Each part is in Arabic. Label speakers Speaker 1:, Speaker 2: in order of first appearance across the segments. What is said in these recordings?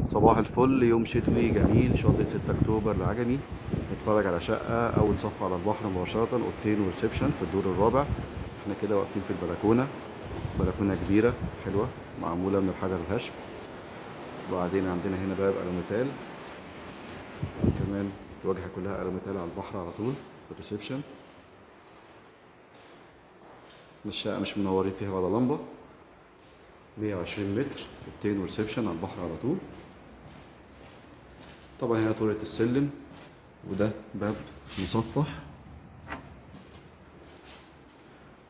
Speaker 1: صباح الفل، يوم شتوي جميل، شاطئ 6 اكتوبر العجمي. نتفرج على شقة أول صف على البحر مباشرة، أوضتين وريسبشن في الدور الرابع. احنا كده واقفين في البلكونة. بلكونة كبيرة حلوة معمولة من الحجر الهشم. وبعدين عندنا هنا باب ألوميتال، كمان الواجهة كلها ألوميتال على البحر على طول في الريسبشن. الشقة مش منورين فيها ولا لمبة. 120 متر، أوضتين وريسبشن على البحر على طول. طبعا هنا طرقة السلم، وده باب مصفح.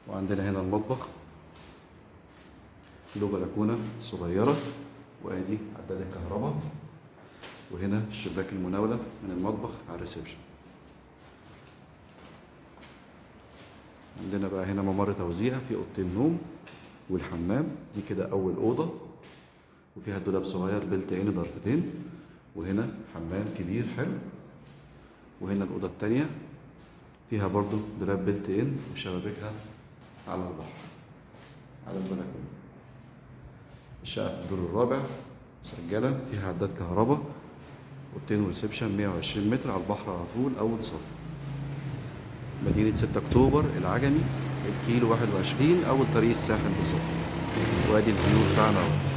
Speaker 1: وعندنا هنا المطبخ له بلكونة صغيرة، وادي عداد الكهرباء. وهنا الشباك المناولة من المطبخ على الريسبشن. عندنا بقى هنا ممر توزيع في اوضتين نوم والحمام. دي كده اول اوضة، وفيها دولاب صغير بلت ان ضرفتين. وهنا حمام كبير حلو. وهنا الاوضة التانية فيها برضو دولاب بلت ان وشبابيكها على البحر على البلكونة. الشقة في الدور الرابع مسجلة، فيها عداد كهرباء، اوضتين وريسبشن، 120 متر على البحر على طول، أول صف. مدينة 6 أكتوبر العجمي، الكيلو 21، أول طريق الساحل بالظبط. وادي الفيو بتاعنا اهو.